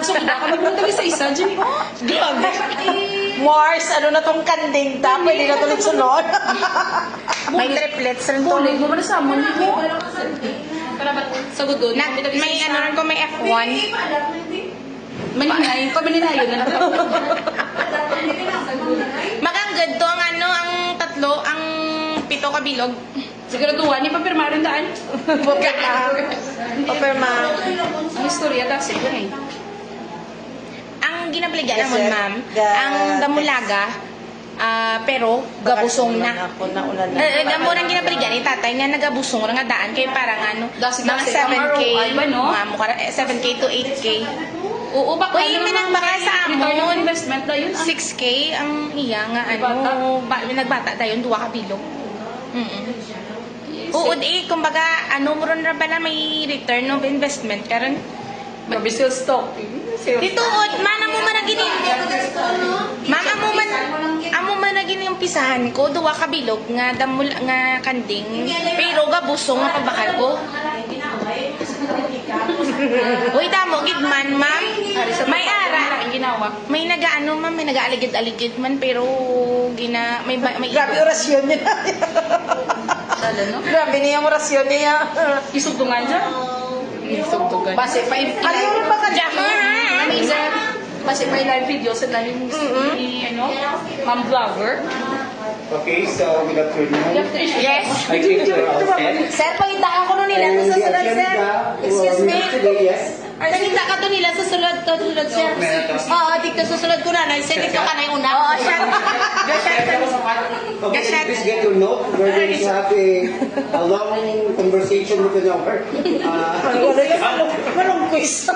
So, baka magpunta sa isa dyan. Grabe. Mars, ano na tong kanding ta? Pwede na tuloy sunod. May triplets rin to. Kulig mo ba na sa amon mo? Sa gudon. May ano rin ko, may F1. Maninay. Pamaninayo na lang. Makanggad to ang ano, ang tatlo, ang pito kabilog. Siguraduhan, ipapirma rin daan. Papirma. Ang istorya kasi ko eh. Ang ginabligan Yes, naman, sir. ma'am, ang damulaga, pero gabusong na. Ako na ulan na. Gamurang ginabligan ni tatay nga nagabusong nga daan kay parang ano, Dasi-dasi mga ang 7K, ROI ba, no? ma'am, 7K to 8K. Oo, baka Uy, minagbaka sa return amon. of investment na yun. 6K ang iya nga Bata? ano, nagbata tayo, duwa ka bilog. Oo, di, kumbaga, ano mo ron ra ba na may return of investment karon. Mabisil stock. Tituod, mana mo man nagini. Ma'am, amo man nagini yung pisahan ko, duwa ka bilog nga damul nga kanding, pero gabusong nga pabakal ko. Uy, damo gid man, ma'am. May ara. Ang ginawa. May nagaano man, may nagaaligid-aligid man, pero may Grabe orasyon niya. Sala, no? Grabe niya ang orasyon niya. Isugtungan dyan. Isugtugan. Base pa Ano yung ba ka? Amazing. Base pa live video sa namin ni, ano, ma'am vlogger. Okay, so good afternoon. Yes. I think we're all set. Sir, pagintaan ko nun nila And sa the sunod, sir. agenda Excuse will me. meet today, yes. Paginta ka to nila sa sunod, sir. Oo, dito sa sunod ko na. Sir, dito ka na yung una. Oo, siya. Okay, so please get your note. We're going to have a long conversation with an hour. Wala yung manong quiz.